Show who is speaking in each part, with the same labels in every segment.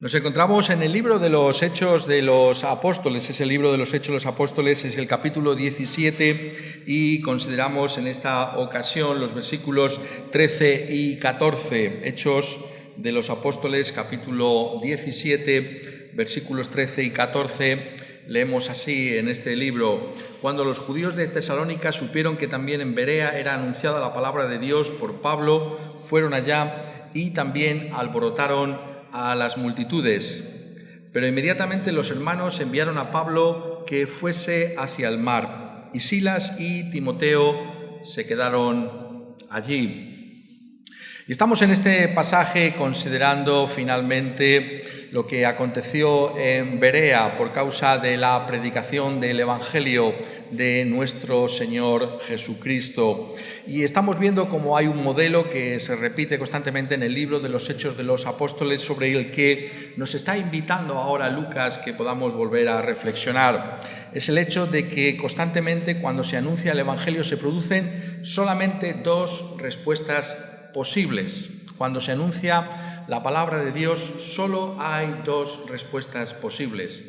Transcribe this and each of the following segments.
Speaker 1: Nos encontramos en el libro de los Hechos de los Apóstoles, es el libro de los Hechos de los Apóstoles, es el capítulo 17 y consideramos en esta ocasión los versículos 13 y 14. Hechos de los Apóstoles, capítulo 17, versículos 13 y 14, leemos así en este libro: Cuando los judíos de Tesalónica supieron que también en Berea era anunciada la palabra de Dios por Pablo, fueron allá y también alborotaron a las multitudes. Pero inmediatamente los hermanos enviaron a Pablo que fuese hacia el mar, y Silas y Timoteo se quedaron allí. Y estamos en este pasaje considerando finalmente lo que aconteció en Berea por causa de la predicación del Evangelio de nuestro Señor Jesucristo. Y estamos viendo cómo hay un modelo que se repite constantemente en el libro de los Hechos de los Apóstoles, sobre el que nos está invitando ahora Lucas que podamos volver a reflexionar. Es el hecho de que constantemente cuando se anuncia el Evangelio se producen solamente dos respuestas posibles. Cuando se anuncia la palabra de Dios solo hay dos respuestas posibles.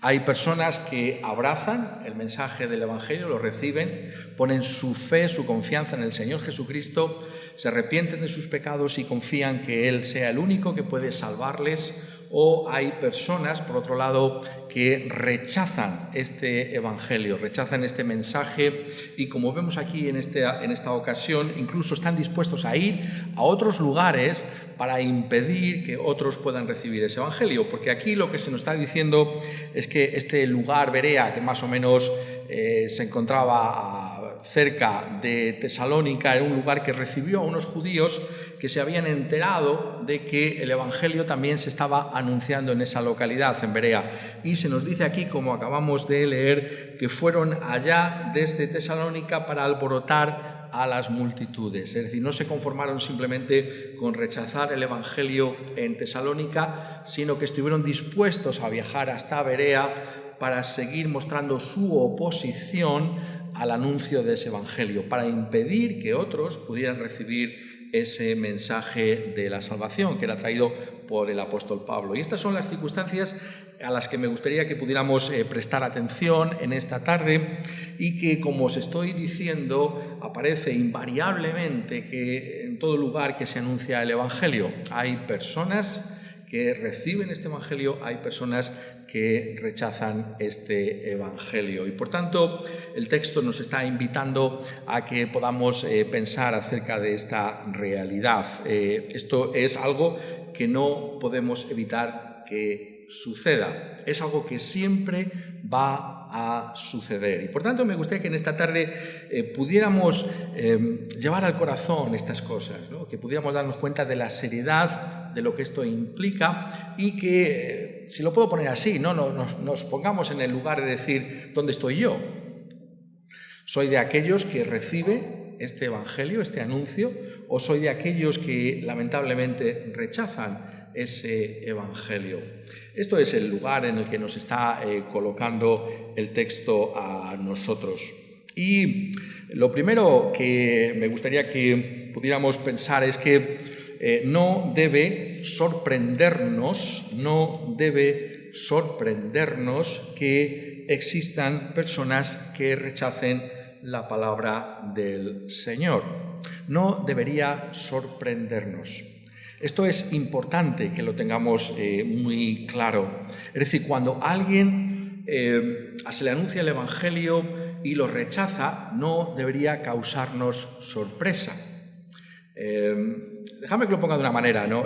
Speaker 1: Hay personas que abrazan el mensaje del Evangelio, lo reciben, ponen su fe, su confianza en el Señor Jesucristo, se arrepienten de sus pecados y confían que Él sea el único que puede salvarles. O hay personas, por otro lado, que rechazan este Evangelio, rechazan este mensaje y, como vemos aquí en esta ocasión, incluso están dispuestos a ir a otros lugares para impedir que otros puedan recibir ese Evangelio. Porque aquí lo que se nos está diciendo es que este lugar, Berea, que más o menos se encontraba cerca de Tesalónica, era un lugar que recibió a unos judíos que se habían enterado de que el Evangelio también se estaba anunciando en esa localidad, en Berea. Y se nos dice aquí, como acabamos de leer, que fueron allá desde Tesalónica para alborotar a las multitudes. Es decir, no se conformaron simplemente con rechazar el Evangelio en Tesalónica, sino que estuvieron dispuestos a viajar hasta Berea para seguir mostrando su oposición al anuncio de ese Evangelio, para impedir que otros pudieran recibir ese mensaje de la salvación que era traído por el apóstol Pablo. Y estas son las circunstancias a las que me gustaría que pudiéramos prestar atención en esta tarde y que, como os estoy diciendo, aparece invariablemente que en todo lugar que se anuncia el Evangelio hay personas que reciben este Evangelio, hay personas que rechazan este Evangelio. Y por tanto, el texto nos está invitando a que podamos pensar acerca de esta realidad. Esto es algo que no podemos evitar que suceda. Es algo que siempre va a suceder. Y por tanto, me gustaría que en esta tarde pudiéramos llevar al corazón estas cosas, ¿no? Que pudiéramos darnos cuenta de la seriedad de lo que esto implica y que, si lo puedo poner así, ¿no? Nos pongamos en el lugar de decir, ¿dónde estoy yo? ¿Soy de aquellos que recibe este Evangelio, este anuncio, o soy de aquellos que lamentablemente rechazan ese Evangelio? Esto es el lugar en el que nos está colocando el texto a nosotros. Y lo primero que me gustaría que pudiéramos pensar es que no debe sorprendernos que existan personas que rechacen la palabra del Señor. No debería sorprendernos. Esto es importante que lo tengamos muy claro. Es decir, cuando a alguien se le anuncia el Evangelio y lo rechaza, no debería causarnos sorpresa. Déjame que lo ponga de una manera, ¿no?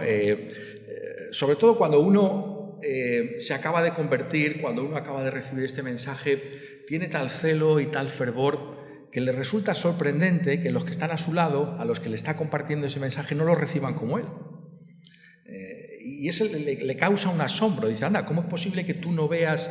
Speaker 1: Sobre todo cuando uno se acaba de convertir, cuando uno acaba de recibir este mensaje, tiene tal celo y tal fervor que le resulta sorprendente que los que están a su lado, a los que le está compartiendo ese mensaje, no lo reciban como él. Y eso le causa un asombro. Dice, anda, ¿cómo es posible que tú no veas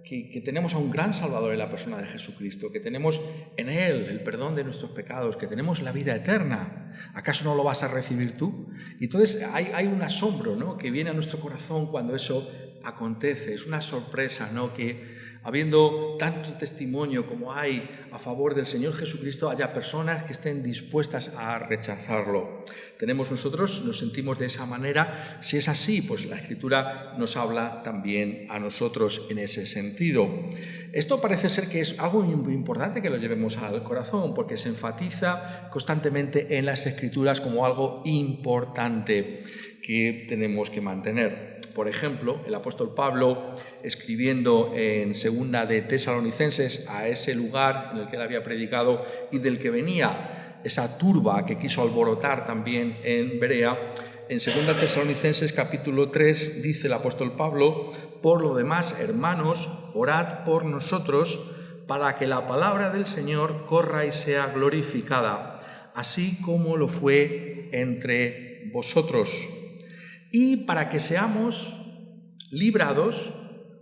Speaker 1: que tenemos a un gran Salvador en la persona de Jesucristo, que tenemos en Él el perdón de nuestros pecados, que tenemos la vida eterna? ¿Acaso no lo vas a recibir tú? Y entonces hay un asombro, ¿no?, que viene a nuestro corazón cuando eso acontece. Es una sorpresa, ¿no?, que habiendo tanto testimonio como hay a favor del Señor Jesucristo, haya personas que estén dispuestas a rechazarlo. Nosotros nos sentimos de esa manera. Si es así, pues la Escritura nos habla también a nosotros en ese sentido. Esto parece ser que es algo muy importante que lo llevemos al corazón, porque se enfatiza constantemente en las Escrituras como algo importante que tenemos que mantener. Por ejemplo, el apóstol Pablo, escribiendo en 2 de Tesalonicenses, a ese lugar en el que él había predicado y del que venía esa turba que quiso alborotar también en Berea, en 2 Tesalonicenses capítulo 3 dice el apóstol Pablo: por lo demás, hermanos, orad por nosotros para que la palabra del Señor corra y sea glorificada, así como lo fue entre vosotros, y para que seamos librados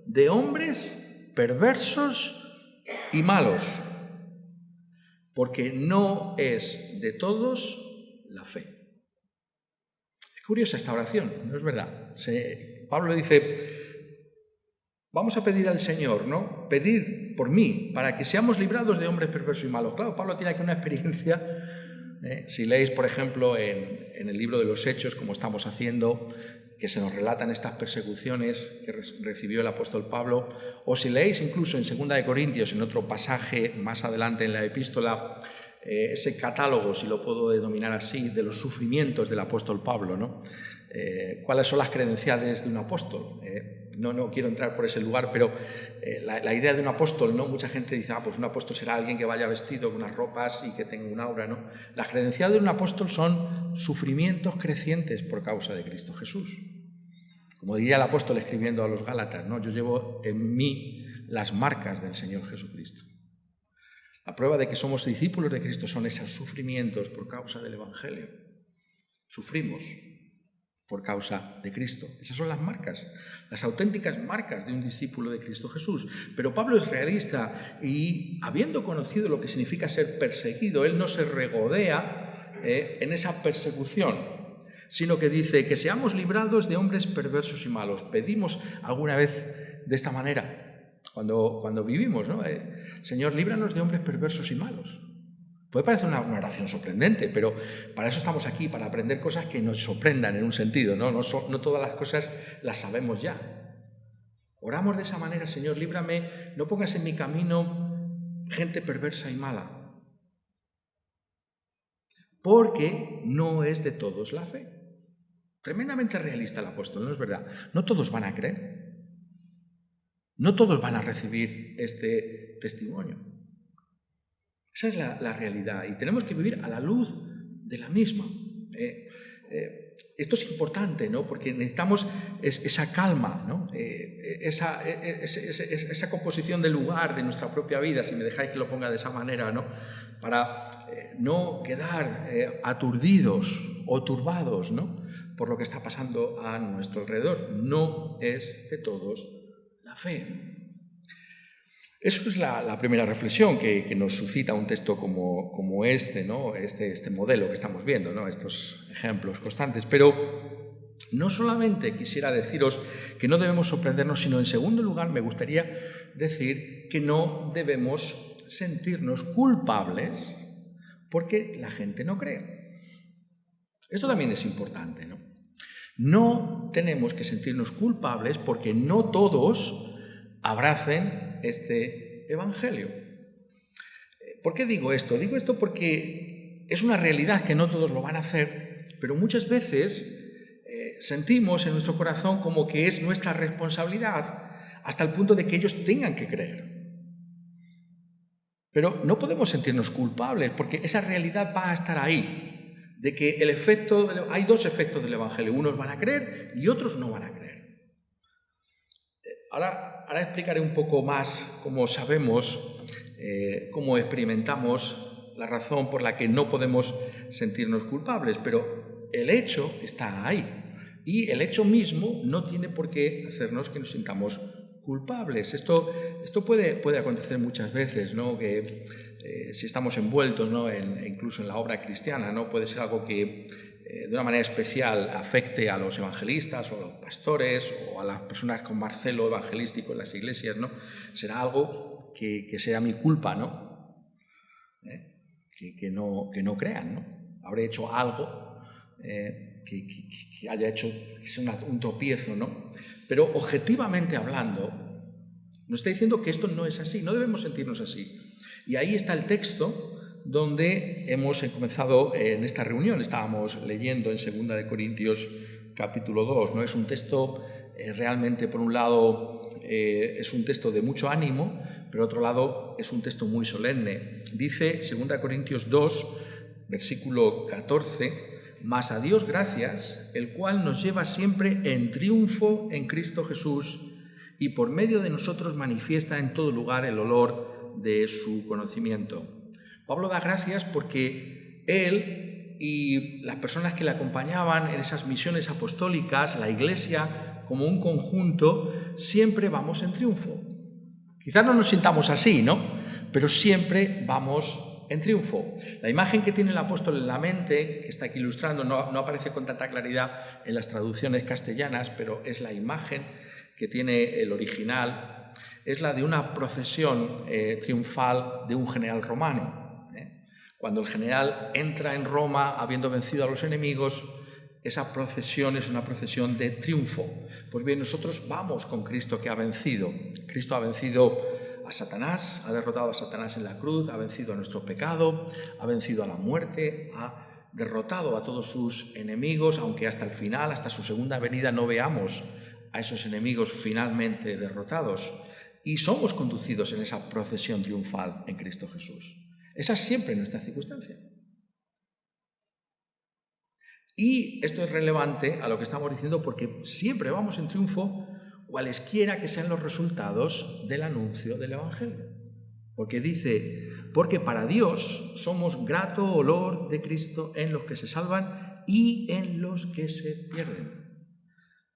Speaker 1: de hombres perversos y malos, porque no es de todos la fe. Es curiosa esta oración, ¿no es verdad? Pablo le dice: vamos a pedir al Señor, ¿no? Pedir por mí, para que seamos librados de hombres perversos y malos. Claro, Pablo tiene aquí una experiencia. Si leéis, por ejemplo, en el libro de los Hechos, como estamos haciendo, que se nos relatan estas persecuciones que recibió el apóstol Pablo, o si leéis incluso en 2 de Corintios, en otro pasaje más adelante en la epístola, ese catálogo, si lo puedo denominar así, de los sufrimientos del apóstol Pablo, ¿no? ¿Cuáles son las credenciales de un apóstol? No quiero entrar por ese lugar, pero la idea de un apóstol, ¿no? Mucha gente dice: pues un apóstol será alguien que vaya vestido con unas ropas y que tenga un aura, ¿no? Las credenciales de un apóstol son sufrimientos crecientes por causa de Cristo Jesús. Como diría el apóstol escribiendo a los Gálatas, ¿no? Yo llevo en mí las marcas del Señor Jesucristo. La prueba de que somos discípulos de Cristo son esos sufrimientos por causa del Evangelio. Sufrimos por causa de Cristo. Esas son las marcas, las auténticas marcas de un discípulo de Cristo Jesús. Pero Pablo es realista y, habiendo conocido lo que significa ser perseguido, él no se regodea en esa persecución, sino que dice que seamos librados de hombres perversos y malos. Pedimos alguna vez de esta manera, cuando vivimos, ¿no? Señor, líbranos de hombres perversos y malos. Puede parecer una oración sorprendente, pero para eso estamos aquí, para aprender cosas que nos sorprendan en un sentido, ¿no? No todas las cosas las sabemos ya. Oramos de esa manera: Señor, líbrame, no pongas en mi camino gente perversa y mala, porque no es de todos la fe. Tremendamente realista el apóstol, ¿no es verdad? No todos van a creer, no todos van a recibir este testimonio. Esa es la realidad y tenemos que vivir a la luz de la misma. Esto es importante, ¿no? Porque necesitamos esa calma, ¿no? Esa composición del lugar de nuestra propia vida, si me dejáis que lo ponga de esa manera, ¿no? Para no quedar aturdidos o turbados, ¿no? Por lo que está pasando a nuestro alrededor. No es de todos la fe. Eso es la primera reflexión que nos suscita un texto como este, ¿no? Este modelo que estamos viendo, ¿no? Estos ejemplos constantes. Pero no solamente quisiera deciros que no debemos sorprendernos, sino en segundo lugar me gustaría decir que no debemos sentirnos culpables porque la gente no cree. Esto también es importante, ¿no? No tenemos que sentirnos culpables porque no todos abracen este evangelio. ¿Por qué digo esto? Digo esto porque es una realidad que no todos lo van a hacer, pero muchas veces sentimos en nuestro corazón como que es nuestra responsabilidad hasta el punto de que ellos tengan que creer. Pero no podemos sentirnos culpables porque esa realidad va a estar ahí, de que hay dos efectos del evangelio: unos van a creer y otros no van a creer. Ahora explicaré un poco más cómo sabemos, cómo experimentamos la razón por la que no podemos sentirnos culpables, pero el hecho está ahí y el hecho mismo no tiene por qué hacernos que nos sintamos culpables. Esto puede acontecer muchas veces, ¿no? Que si estamos envueltos, ¿no? Incluso en la obra cristiana, ¿no? Puede ser algo que de una manera especial afecte a los evangelistas o a los pastores o a las personas con más celo evangelístico en las iglesias, ¿no? Será algo que sea mi culpa, ¿no? Que no crean, ¿no? Habré hecho algo que haya hecho que sea un tropiezo, ¿no? Pero objetivamente hablando, nos está diciendo que esto no es así, no debemos sentirnos así. Y ahí está el texto donde hemos comenzado en esta reunión. Estábamos leyendo en 2 Corintios capítulo 2, ¿no? Es un texto realmente, por un lado, es un texto de mucho ánimo, pero por otro lado es un texto muy solemne. Dice 2 Corintios 2, versículo 14, «Mas a Dios gracias, el cual nos lleva siempre en triunfo en Cristo Jesús, y por medio de nosotros manifiesta en todo lugar el olor de su conocimiento». Pablo da gracias porque él y las personas que le acompañaban en esas misiones apostólicas, la Iglesia como un conjunto, siempre vamos en triunfo. Quizás no nos sintamos así, ¿no? Pero siempre vamos en triunfo. La imagen que tiene el apóstol en la mente, que está aquí ilustrando, no aparece con tanta claridad en las traducciones castellanas, pero es la imagen que tiene el original, es la de una procesión triunfal de un general romano. Cuando el general entra en Roma habiendo vencido a los enemigos, esa procesión es una procesión de triunfo. Pues bien, nosotros vamos con Cristo que ha vencido. Cristo ha vencido a Satanás, ha derrotado a Satanás en la cruz, ha vencido a nuestro pecado, ha vencido a la muerte, ha derrotado a todos sus enemigos, aunque hasta el final, hasta su segunda venida, no veamos a esos enemigos finalmente derrotados. Y somos conducidos en esa procesión triunfal en Cristo Jesús. Esa es siempre nuestra circunstancia. Y esto es relevante a lo que estamos diciendo porque siempre vamos en triunfo, cualesquiera que sean los resultados del anuncio del Evangelio. Porque dice, porque para Dios somos grato olor de Cristo en los que se salvan y en los que se pierden.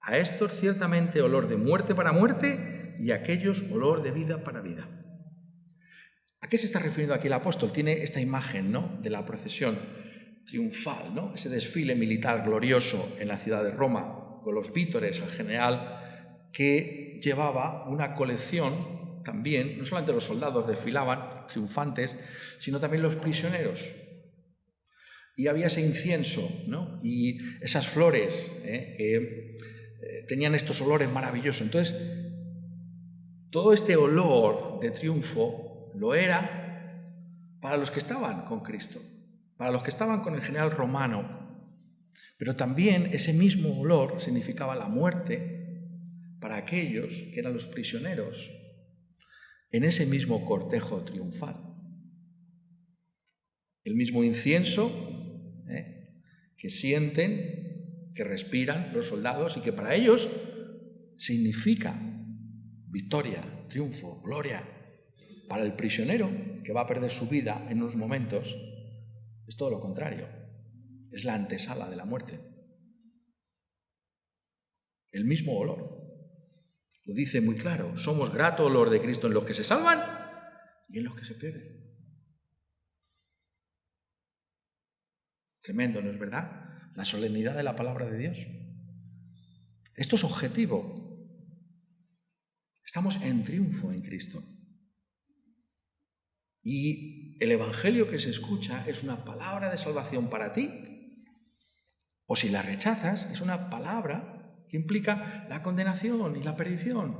Speaker 1: A estos ciertamente olor de muerte para muerte y a aquellos olor de vida para vida. ¿A qué se está refiriendo aquí el apóstol? Tiene esta imagen, ¿no?, de la procesión triunfal, ¿no?, ese desfile militar glorioso en la ciudad de Roma, con los vítores al general, que llevaba una colección también, no solamente los soldados desfilaban triunfantes, sino también los prisioneros. Y había ese incienso, ¿no?, y esas flores que tenían estos olores maravillosos. Entonces, todo este olor de triunfo lo era para los que estaban con Cristo, para los que estaban con el general romano. Pero también ese mismo olor significaba la muerte para aquellos que eran los prisioneros en ese mismo cortejo triunfal. El mismo incienso que sienten, que respiran los soldados y que para ellos significa victoria, triunfo, gloria. Para el prisionero, que va a perder su vida en unos momentos, es todo lo contrario. Es la antesala de la muerte. El mismo olor. Lo dice muy claro. Somos grato olor de Cristo en los que se salvan y en los que se pierden. Tremendo, ¿no es verdad? La solemnidad de la palabra de Dios. Esto es objetivo. Estamos en triunfo en Cristo. Y el Evangelio que se escucha es una palabra de salvación para ti, o si la rechazas, es una palabra que implica la condenación y la perdición.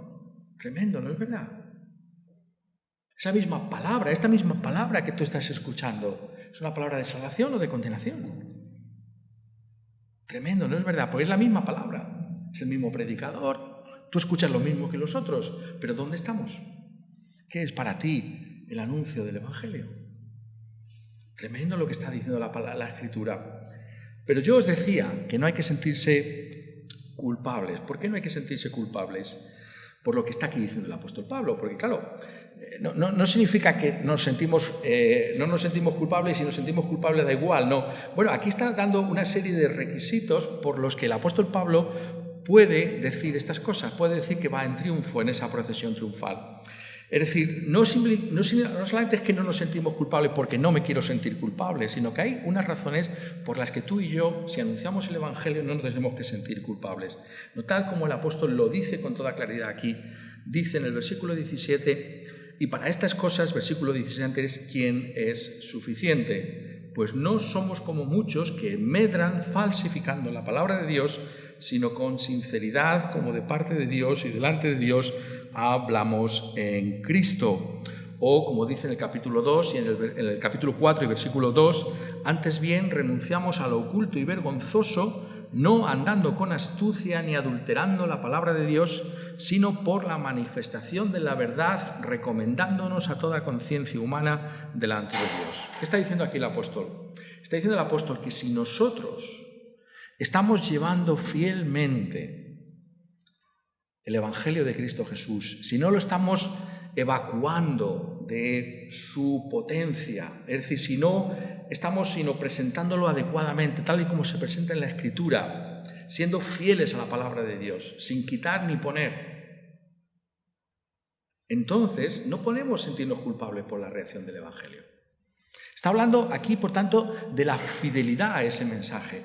Speaker 1: Tremendo, ¿no es verdad? Esa misma palabra, esta misma palabra que tú estás escuchando, ¿es una palabra de salvación o de condenación? Tremendo, ¿no es verdad? Porque es la misma palabra, es el mismo predicador, tú escuchas lo mismo que los otros, pero ¿dónde estamos? ¿Qué es para ti el anuncio del Evangelio? Tremendo lo que está diciendo la Escritura. Pero yo os decía que no hay que sentirse culpables. ¿Por qué no hay que sentirse culpables? Por lo que está aquí diciendo el apóstol Pablo. Porque claro, no significa que no nos sentimos culpables y si nos sentimos culpables da igual, no. Bueno, aquí está dando una serie de requisitos por los que el apóstol Pablo puede decir estas cosas, puede decir que va en triunfo en esa procesión triunfal. Es decir, no solamente es que no nos sentimos culpables porque no me quiero sentir culpable, sino que hay unas razones por las que tú y yo, si anunciamos el Evangelio, no nos tenemos que sentir culpables. No tal como el apóstol lo dice con toda claridad aquí. Dice en el versículo 17, y para estas cosas, versículo 16 antes, ¿quién es suficiente? Pues no somos como muchos que medran falsificando la palabra de Dios, sino con sinceridad, como de parte de Dios y delante de Dios, hablamos en Cristo. O, como dice en el capítulo 2 y en el capítulo 4 y versículo 2, antes bien renunciamos a lo oculto y vergonzoso, no andando con astucia ni adulterando la palabra de Dios, sino por la manifestación de la verdad, recomendándonos a toda conciencia humana delante de Dios. ¿Qué está diciendo aquí el apóstol? Está diciendo el apóstol que si nosotros estamos llevando fielmente el Evangelio de Cristo Jesús, si no lo estamos evacuando de su potencia, es decir, si no estamos presentándolo adecuadamente, tal y como se presenta en la Escritura, siendo fieles a la palabra de Dios, sin quitar ni poner, entonces no podemos sentirnos culpables por la reacción del Evangelio. Está hablando aquí, por tanto, de la fidelidad a ese mensaje.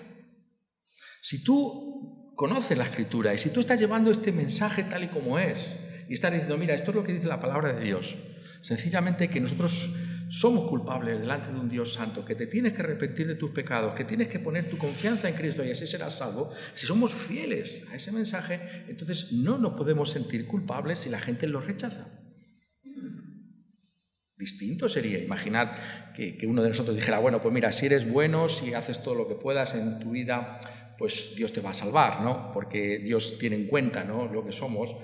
Speaker 1: Si tú conoces la Escritura y si tú estás llevando este mensaje tal y como es y estás diciendo, mira, esto es lo que dice la palabra de Dios, sencillamente que nosotros somos culpables delante de un Dios santo, que te tienes que arrepentir de tus pecados, que tienes que poner tu confianza en Cristo y así serás salvo, si somos fieles a ese mensaje, entonces no nos podemos sentir culpables si la gente lo rechaza. Distinto sería imaginar que uno de nosotros dijera, bueno, pues mira, si eres bueno, si haces todo lo que puedas en tu vida, pues Dios te va a salvar, ¿no? Porque Dios tiene en cuenta, ¿no?, lo que somos,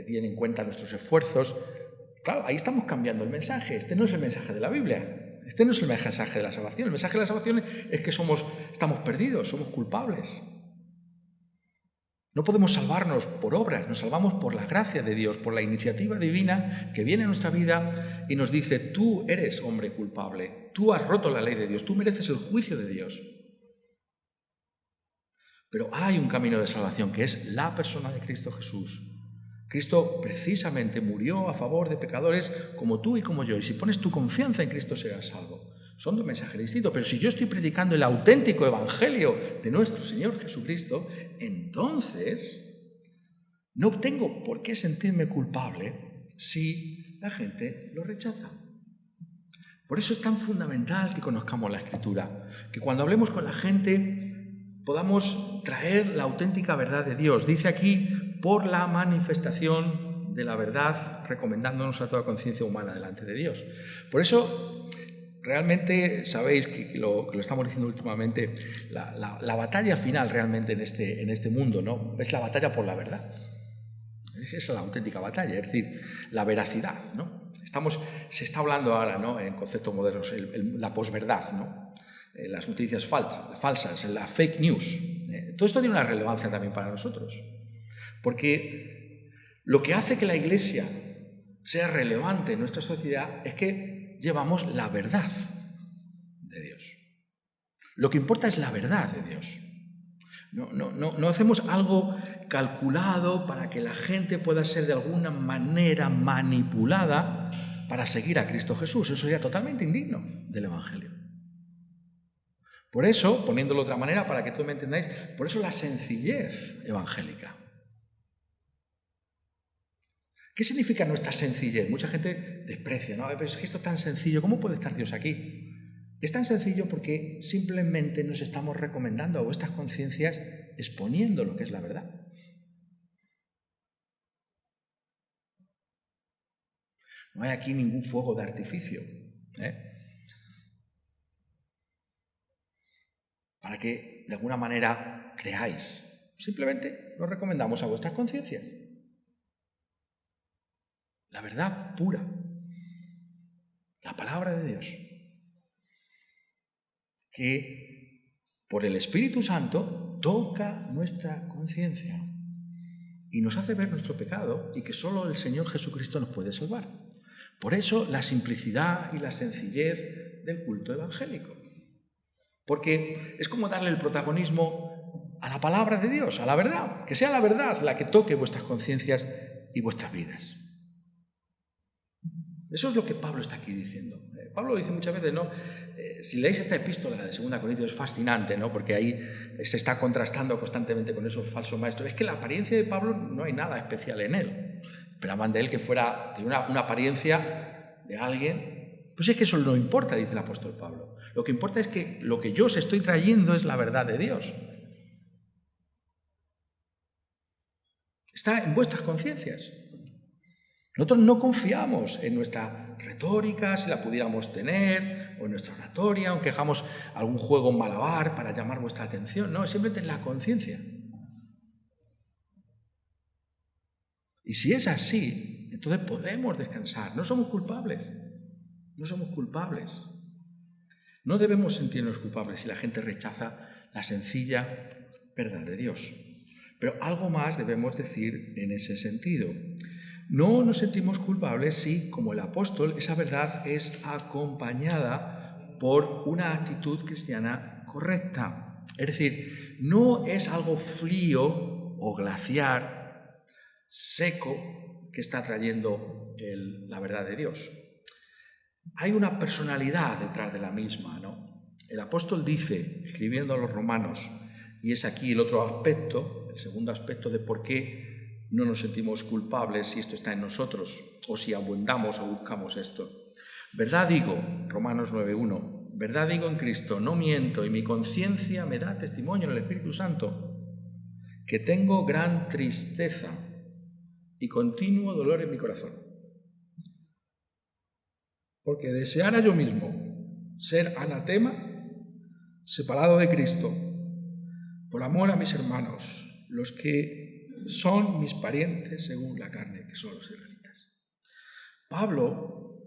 Speaker 1: tiene en cuenta nuestros esfuerzos. Claro, ahí estamos cambiando el mensaje. Este no es el mensaje de la Biblia. Este no es el mensaje de la salvación. El mensaje de la salvación es que estamos perdidos, somos culpables. No podemos salvarnos por obras, nos salvamos por la gracia de Dios, por la iniciativa divina que viene a nuestra vida y nos dice, tú eres hombre culpable, tú has roto la ley de Dios, tú mereces el juicio de Dios. Pero hay un camino de salvación que es la persona de Cristo Jesús. Cristo precisamente murió a favor de pecadores como tú y como yo, y si pones tu confianza en Cristo serás salvo. Son dos mensajes distintos, pero si yo estoy predicando el auténtico evangelio de nuestro Señor Jesucristo, entonces no tengo por qué sentirme culpable si la gente lo rechaza. Por eso es tan fundamental que conozcamos la Escritura, que cuando hablemos con la gente podamos traer la auténtica verdad de Dios. Dice aquí, por la manifestación de la verdad, recomendándonos a toda conciencia humana delante de Dios. Por eso, realmente, sabéis que lo estamos diciendo últimamente, la batalla final realmente en este mundo, ¿no?, es la batalla por la verdad. Esa es la auténtica batalla, es decir, la veracidad, ¿no? Se está hablando ahora, ¿no?, en conceptos modernos, la posverdad, ¿no?, las noticias falsas, la fake news. Todo esto tiene una relevancia también para nosotros, porque lo que hace que la Iglesia sea relevante en nuestra sociedad es que llevamos la verdad de Dios. Lo que importa es la verdad de Dios. No hacemos algo calculado para que la gente pueda ser de alguna manera manipulada para seguir a Cristo Jesús. Eso sería totalmente indigno del Evangelio. Por eso, poniéndolo de otra manera, para que todos me entendáis, por eso la sencillez evangélica. ¿Qué significa nuestra sencillez? Mucha gente desprecia, ¿no? Pero es que esto es tan sencillo, ¿cómo puede estar Dios aquí? Es tan sencillo porque simplemente nos estamos recomendando a vuestras conciencias exponiendo lo que es la verdad. No hay aquí ningún fuego de artificio, para que de alguna manera creáis. Simplemente lo recomendamos a vuestras conciencias. La verdad pura, la palabra de Dios, que por el Espíritu Santo toca nuestra conciencia y nos hace ver nuestro pecado y que solo el Señor Jesucristo nos puede salvar. Por eso la simplicidad y la sencillez del culto evangélico. Porque es como darle el protagonismo a la palabra de Dios, a la verdad, que sea la verdad la que toque vuestras conciencias y vuestras vidas. Eso es lo que Pablo está aquí diciendo. Pablo dice muchas veces, ¿no? Si leéis esta epístola de 2 Corintios es fascinante, ¿no? Porque ahí se está contrastando constantemente con esos falsos maestros. Es que la apariencia de Pablo no hay nada especial en él. Esperaban de él que fuera de una apariencia de alguien. Pues es que eso no importa, dice el apóstol Pablo. Lo que importa es que lo que yo os estoy trayendo es la verdad de Dios. Está en vuestras conciencias. Nosotros no confiamos en nuestra retórica, si la pudiéramos tener, o en nuestra oratoria, aunque hagamos algún juego malabar para llamar vuestra atención. No, simplemente en la conciencia. Y si es así, entonces podemos descansar. No somos culpables. No somos culpables. No debemos sentirnos culpables si la gente rechaza la sencilla verdad de Dios. Pero algo más debemos decir en ese sentido. No nos sentimos culpables si, como el apóstol, esa verdad es acompañada por una actitud cristiana correcta. Es decir, no es algo frío o glaciar, seco, que está trayendo la verdad de Dios. Hay una personalidad detrás de la misma, ¿no? El apóstol dice, escribiendo a los romanos, y es aquí el otro aspecto, el segundo aspecto de por qué no nos sentimos culpables si esto está en nosotros o si abundamos o buscamos esto. Verdad digo, Romanos 9:1, verdad digo en Cristo, no miento y mi conciencia me da testimonio en el Espíritu Santo que tengo gran tristeza y continuo dolor en mi corazón. Porque deseara yo mismo ser anatema, separado de Cristo, por amor a mis hermanos, los que son mis parientes según la carne, que son los israelitas. Pablo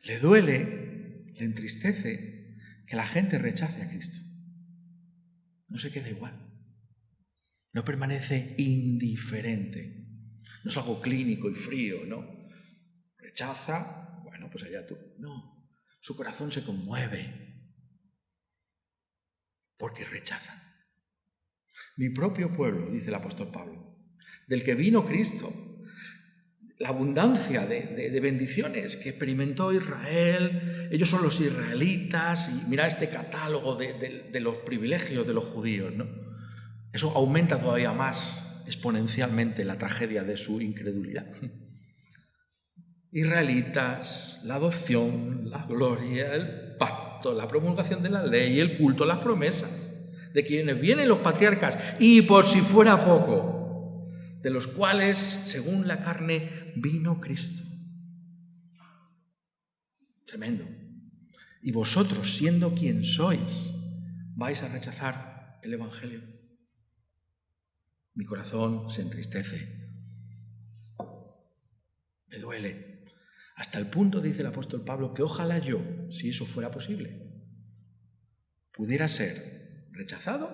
Speaker 1: le duele, le entristece que la gente rechace a Cristo. No se queda igual. No permanece indiferente. No es algo clínico y frío, ¿no? Rechaza, bueno, pues allá tú. No, su corazón se conmueve porque rechaza. Mi propio pueblo, dice el apóstol Pablo, del que vino Cristo, la abundancia de bendiciones que experimentó Israel, ellos son los israelitas, y mira este catálogo de los privilegios de los judíos, ¿no? Eso aumenta todavía más exponencialmente la tragedia de su incredulidad. Israelitas, la adopción, la gloria, el pacto, la promulgación de la ley, el culto, las promesas, de quienes vienen los patriarcas, y por si fuera poco, de los cuales, según la carne, vino Cristo. Tremendo. Y vosotros, siendo quien sois, vais a rechazar el Evangelio. Mi corazón se entristece. Me duele. Hasta el punto, dice el apóstol Pablo, que ojalá yo, si eso fuera posible, pudiera ser rechazado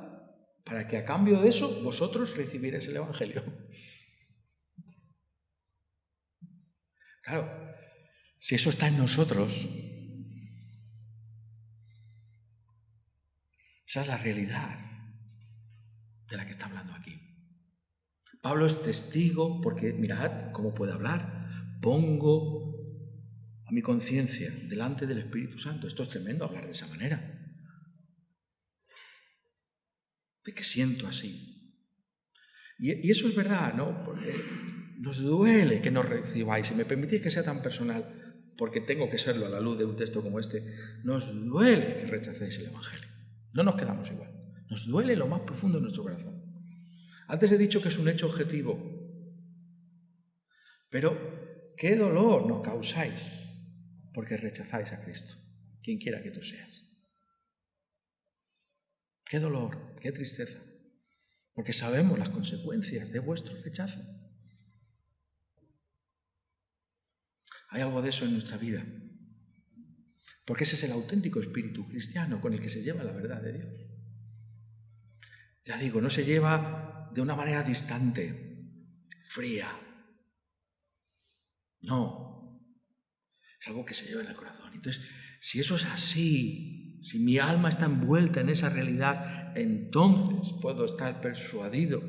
Speaker 1: para que a cambio de eso vosotros recibierais el Evangelio. Claro, si eso está en nosotros, esa es la realidad de la que está hablando aquí. Pablo es testigo porque, mirad cómo puede hablar, pongo a mi conciencia delante del Espíritu Santo. Esto es tremendo, hablar de esa manera. De que siento así. Y eso es verdad, ¿no? Porque nos duele que nos recibáis. Si me permitís que sea tan personal, porque tengo que serlo a la luz de un texto como este, nos duele que rechacéis el Evangelio. No nos quedamos igual. Nos duele lo más profundo de nuestro corazón. Antes he dicho que es un hecho objetivo. Pero, ¿qué dolor nos causáis porque rechazáis a Cristo? Quien quiera que tú seas. Qué dolor, qué tristeza, porque sabemos las consecuencias de vuestro rechazo. Hay algo de eso en nuestra vida, porque ese es el auténtico espíritu cristiano con el que se lleva la verdad de Dios. Ya digo, no se lleva de una manera distante, fría. No, es algo que se lleva en el corazón. Entonces, si eso es así, si mi alma está envuelta en esa realidad, entonces puedo estar persuadido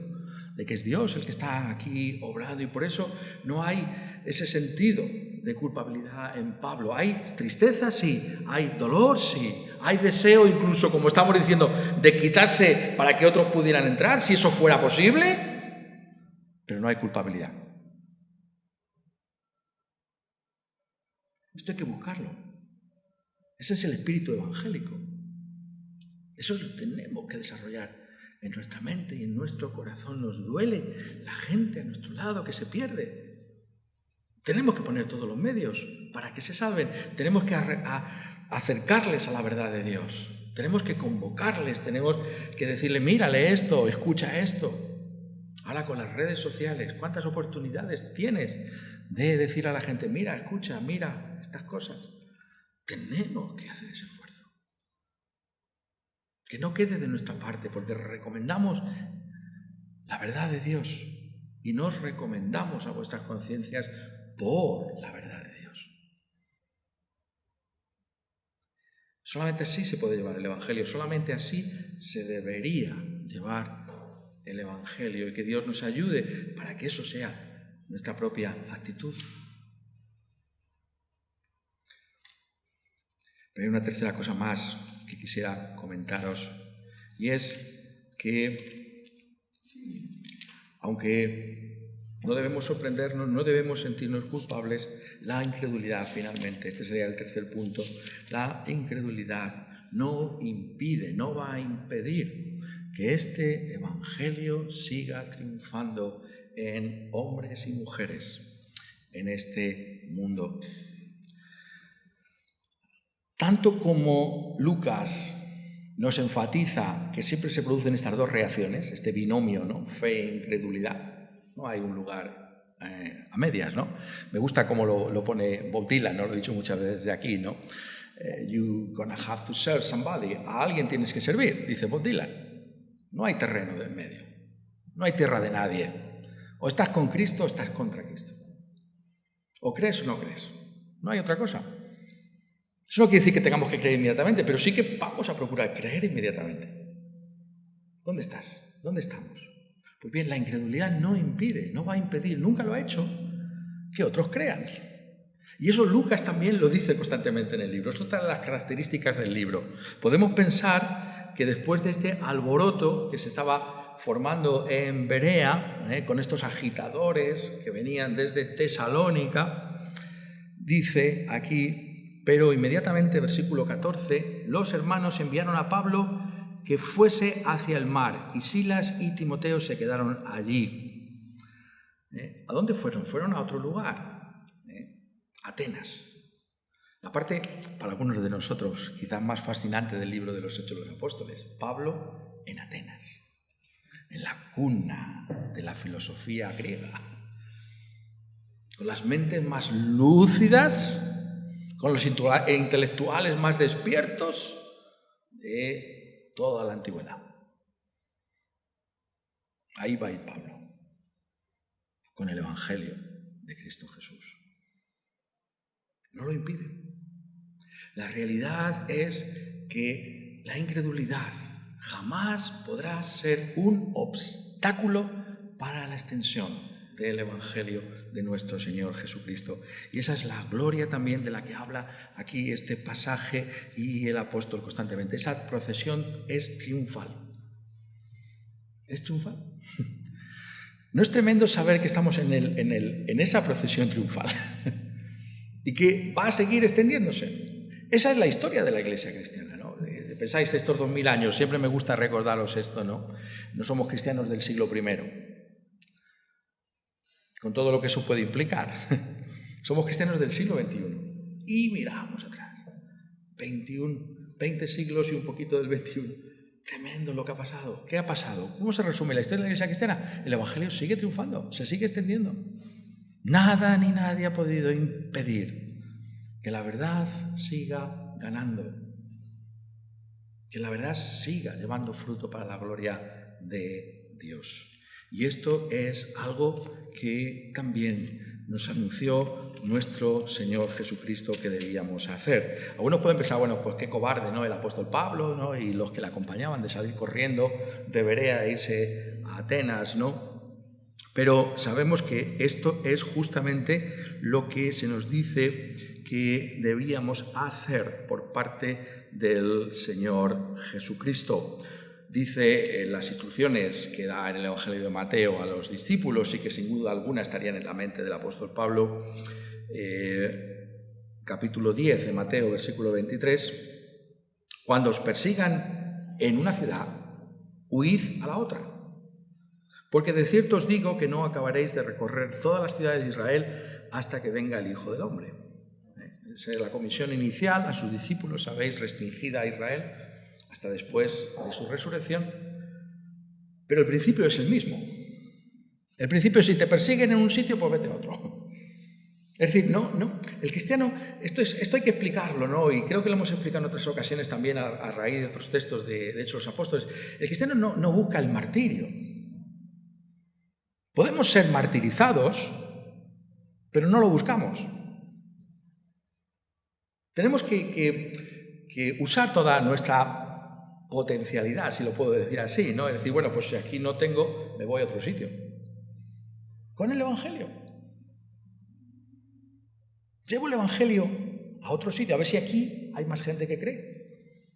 Speaker 1: de que es Dios el que está aquí obrando, y por eso no hay ese sentido de culpabilidad en Pablo. Hay tristeza, sí. Hay dolor, sí. Hay deseo, incluso, como estamos diciendo, de quitarse para que otros pudieran entrar, si eso fuera posible. Pero no hay culpabilidad. Esto hay que buscarlo. Ese es el espíritu evangélico. Eso lo tenemos que desarrollar en nuestra mente y en nuestro corazón. Nos duele la gente a nuestro lado que se pierde. Tenemos que poner todos los medios para que se salven. Tenemos que acercarles a la verdad de Dios. Tenemos que convocarles, tenemos que decirle, mira, lee esto, escucha esto. Ahora con las redes sociales, ¿cuántas oportunidades tienes de decir a la gente, mira, escucha, mira estas cosas? Tenemos que hacer ese esfuerzo. Que no quede de nuestra parte, porque recomendamos la verdad de Dios y nos recomendamos a vuestras conciencias por la verdad de Dios. Solamente así se puede llevar el Evangelio, solamente así se debería llevar el Evangelio, y que Dios nos ayude para que eso sea nuestra propia actitud. Pero hay una tercera cosa más que quisiera comentaros, y es que, aunque no debemos sorprendernos, no debemos sentirnos culpables, la incredulidad finalmente, este sería el tercer punto, la incredulidad no impide, no va a impedir que este Evangelio siga triunfando en hombres y mujeres en este mundo. Tanto como Lucas nos enfatiza que siempre se producen estas dos reacciones, este binomio, ¿no? Fe e incredulidad, no hay un lugar a medias, ¿no? Me gusta cómo lo pone Bob Dylan, ¿no? Lo he dicho muchas veces de aquí, ¿no? You're gonna have to serve somebody. A alguien tienes que servir, dice Bob Dylan. No hay terreno del medio, no hay tierra de nadie. O estás con Cristo o estás contra Cristo. O crees o no crees. No hay otra cosa. Eso no quiere decir que tengamos que creer inmediatamente, pero sí que vamos a procurar creer inmediatamente. ¿Dónde estás? ¿Dónde estamos? Pues bien, la incredulidad no impide, no va a impedir, nunca lo ha hecho, que otros crean. Y eso Lucas también lo dice constantemente en el libro. Es otra de las características del libro. Podemos pensar que después de este alboroto que se estaba formando en Berea, con estos agitadores que venían desde Tesalónica, dice aquí, pero inmediatamente, versículo 14, los hermanos enviaron a Pablo que fuese hacia el mar, y Silas y Timoteo se quedaron allí. ¿A dónde fueron? Fueron a otro lugar, Atenas. La parte, para algunos de nosotros, quizás más fascinante del libro de los Hechos de los Apóstoles, Pablo en Atenas, en la cuna de la filosofía griega, con las mentes más lúcidas, con los intelectuales más despiertos de toda la antigüedad. Ahí va a ir Pablo, con el Evangelio de Cristo Jesús. No lo impide. La realidad es que la incredulidad jamás podrá ser un obstáculo para la extensión del Evangelio de nuestro Señor Jesucristo. Y esa es la gloria también de la que habla aquí este pasaje y el apóstol constantemente. Esa procesión es triunfal. ¿Es triunfal? ¿No es tremendo saber que estamos en esa procesión triunfal y que va a seguir extendiéndose? Esa es la historia de la Iglesia cristiana, ¿no? Pensáis estos 2000 años, siempre me gusta recordaros esto, ¿no? No somos cristianos del siglo I, con todo lo que eso puede implicar. Somos cristianos del siglo XXI. Y miramos atrás. 20 siglos y un poquito del XXI. Tremendo lo que ha pasado. ¿Qué ha pasado? ¿Cómo se resume la historia de la Iglesia cristiana? El Evangelio sigue triunfando, se sigue extendiendo. Nada ni nadie ha podido impedir que la verdad siga ganando. Que la verdad siga llevando fruto para la gloria de Dios. Y esto es algo que también nos anunció nuestro Señor Jesucristo que debíamos hacer. Algunos pueden pensar, bueno, pues qué cobarde, ¿no? El apóstol Pablo, ¿no? Y los que le acompañaban de salir corriendo de Berea e irse a Atenas, ¿no? Pero sabemos que esto es justamente lo que se nos dice que debíamos hacer por parte del Señor Jesucristo. Dice en las instrucciones que da en el Evangelio de Mateo a los discípulos y que sin duda alguna estarían en la mente del apóstol Pablo, capítulo 10 de Mateo, versículo 23, cuando os persigan en una ciudad, huid a la otra, porque de cierto os digo que no acabaréis de recorrer todas las ciudades de Israel hasta que venga el Hijo del Hombre. Esa es la comisión inicial a sus discípulos, sabéis, restringida a Israel hasta después de su resurrección, pero el principio es el mismo. El principio es: si te persiguen en un sitio, pues vete a otro. Es decir, no, el cristiano, esto hay que explicarlo, ¿no? Y creo que lo hemos explicado en otras ocasiones también a raíz de otros textos de Hechos de los Apóstoles. El cristiano no busca el martirio. Podemos ser martirizados, pero no lo buscamos. Tenemos que usar toda nuestra potencialidad, si lo puedo decir así, ¿no? Es decir, bueno, pues si aquí no tengo, me voy a otro sitio. Con el Evangelio. Llevo el Evangelio a otro sitio, a ver si aquí hay más gente que cree.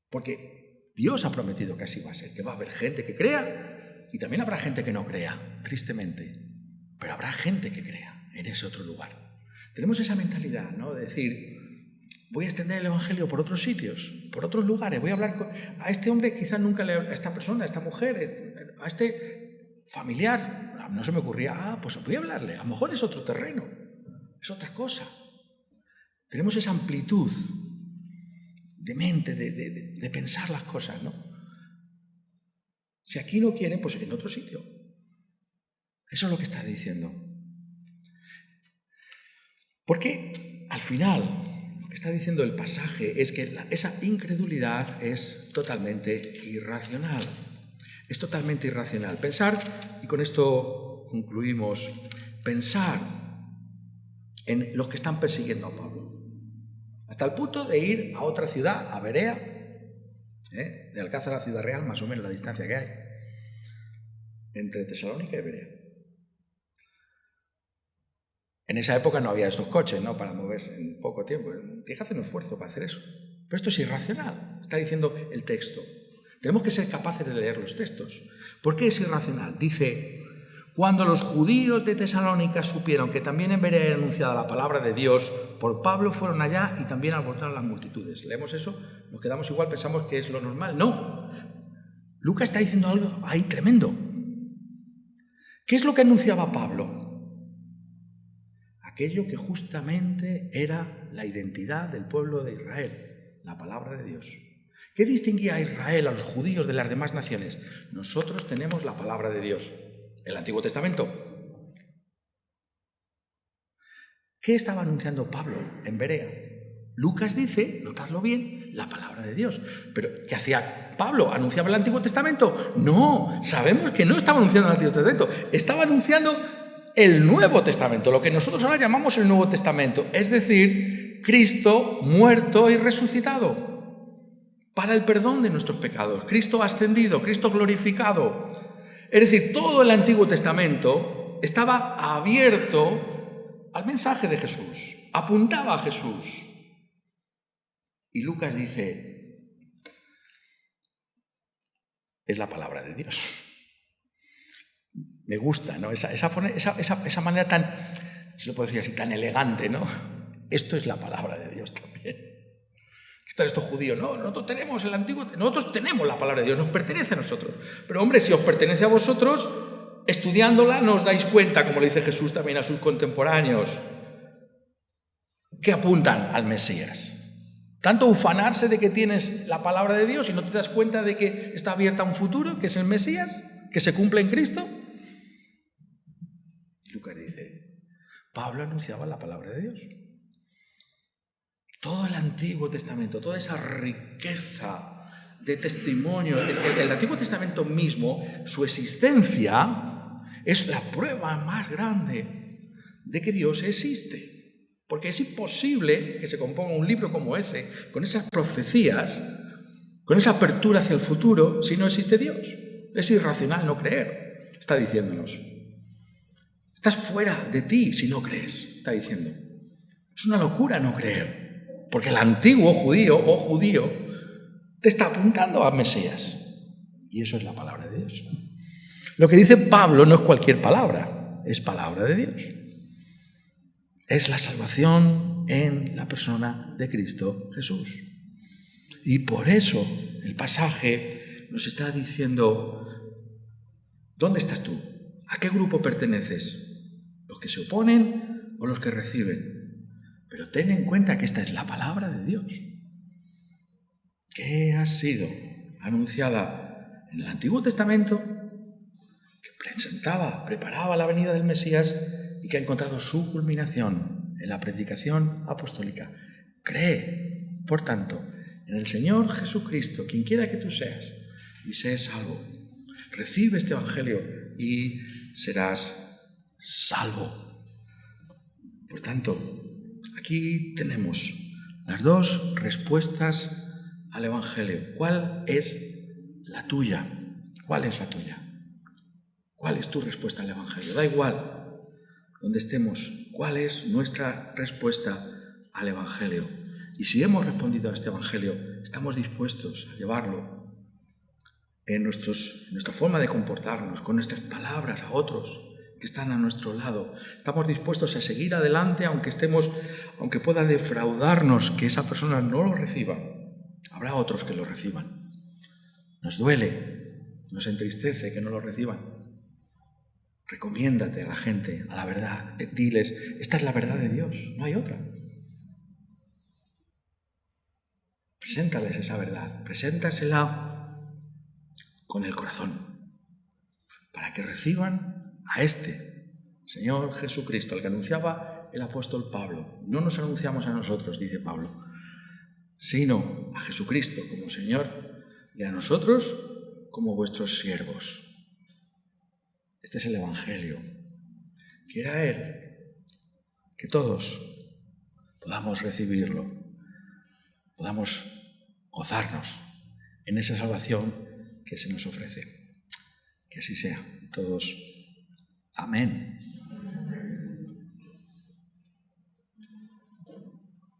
Speaker 1: Porque Dios ha prometido que así va a ser, que va a haber gente que crea y también habrá gente que no crea, tristemente. Pero habrá gente que crea en ese otro lugar. Tenemos esa mentalidad, ¿no? De decir: voy a extender el Evangelio por otros sitios, por otros lugares, voy a hablar a este hombre, quizás nunca a esta persona, a esta mujer, a este familiar, no se me ocurría, pues voy a hablarle, a lo mejor es otro terreno, es otra cosa. Tenemos esa amplitud de mente, de pensar las cosas, ¿no? Si aquí no quieren, pues en otro sitio. Eso es lo que está diciendo. Porque al final lo que está diciendo el pasaje es que esa incredulidad es totalmente irracional. Es totalmente irracional. Pensar, y con esto concluimos, pensar en los que están persiguiendo a Pablo. Hasta el punto de ir a otra ciudad, a Berea, de Alcázar a Ciudad Real, más o menos la distancia que hay, entre Tesalónica y Berea. En esa época no había estos coches, ¿no?, para moverse en poco tiempo. Tienes que hacer un esfuerzo para hacer eso. Pero esto es irracional, está diciendo el texto. Tenemos que ser capaces de leer los textos. ¿Por qué es irracional? Dice: cuando los judíos de Tesalónica supieron que también en Berea era anunciada la palabra de Dios, por Pablo fueron allá y también alborotaron las multitudes. Leemos eso, nos quedamos igual, pensamos que es lo normal. No. Lucas está diciendo algo ahí tremendo. ¿Qué es lo que anunciaba Pablo? Aquello que justamente era la identidad del pueblo de Israel, la palabra de Dios. ¿Qué distinguía a Israel, a los judíos, de las demás naciones? Nosotros tenemos la palabra de Dios, el Antiguo Testamento. ¿Qué estaba anunciando Pablo en Berea? Lucas dice, notadlo bien, la palabra de Dios. ¿Pero qué hacía Pablo? ¿Anunciaba el Antiguo Testamento? No, sabemos que no estaba anunciando el Antiguo Testamento, estaba anunciando el Nuevo Testamento, lo que nosotros ahora llamamos el Nuevo Testamento, es decir, Cristo muerto y resucitado para el perdón de nuestros pecados, Cristo ascendido, Cristo glorificado. Es decir, todo el Antiguo Testamento estaba abierto al mensaje de Jesús, apuntaba a Jesús. Y Lucas dice, es la palabra de Dios. Me gusta, ¿no? Esa manera tan, se lo puedo decir así, tan elegante, ¿no? Esto es la palabra de Dios también. Están estos judíos, no, nosotros tenemos el Antiguo, nosotros tenemos la palabra de Dios, nos pertenece a nosotros. Pero hombre, si os pertenece a vosotros, estudiándola no os dais cuenta, como le dice Jesús también a sus contemporáneos, que apuntan al Mesías. Tanto ufanarse de que tienes la palabra de Dios y no te das cuenta de que está abierta a un futuro, que es el Mesías, que se cumple en Cristo. Y Lucas dice, Pablo anunciaba la palabra de Dios. Todo el Antiguo Testamento, toda esa riqueza de testimonio, el Antiguo Testamento mismo, su existencia es la prueba más grande de que Dios existe. Porque es imposible que se componga un libro como ese, con esas profecías, con esa apertura hacia el futuro, si no existe Dios. Es irracional no creer, está diciéndonos. Estás fuera de ti si no crees. está diciendo. Es una locura no creer, porque el antiguo judío te está apuntando a Mesías. Y eso es la palabra de Dios. Lo que dice Pablo no es cualquier palabra, es palabra de Dios. Es la salvación en la persona de Cristo Jesús. Y por eso el pasaje nos está diciendo, ¿dónde estás tú? ¿A qué grupo perteneces? ¿Los que se oponen o los que reciben? Pero ten en cuenta que esta es la palabra de Dios, que ha sido anunciada en el Antiguo Testamento, que preparaba la venida del Mesías y que ha encontrado su culminación en la predicación apostólica. Cree, por tanto, en el Señor Jesucristo, quien quiera que tú seas, y seas salvo. Recibe este Evangelio y serás salvo. Por tanto, aquí tenemos las dos respuestas al Evangelio. ¿Cuál es la tuya? ¿Cuál es la tuya? ¿Cuál es tu respuesta al Evangelio? Da igual donde estemos. ¿Cuál es nuestra respuesta al Evangelio? Y si hemos respondido a este Evangelio, estamos dispuestos a llevarlo en nuestra forma de comportarnos, con nuestras palabras a otros que están a nuestro lado. Estamos dispuestos a seguir adelante aunque pueda defraudarnos que esa persona no lo reciba. Habrá otros que lo reciban. Nos duele, nos entristece que no lo reciban. Recomiéndate a la gente, a la verdad. Diles, esta es la verdad de Dios, no hay otra. Preséntales esa verdad, preséntasela con el corazón, para que reciban a este Señor Jesucristo, al que anunciaba el apóstol Pablo. No nos anunciamos a nosotros, dice Pablo, sino a Jesucristo como Señor y a nosotros como vuestros siervos. Este es el Evangelio. Quiera Él que todos podamos recibirlo, podamos gozarnos en esa salvación que se nos ofrece. Que así sea. Todos. Amén.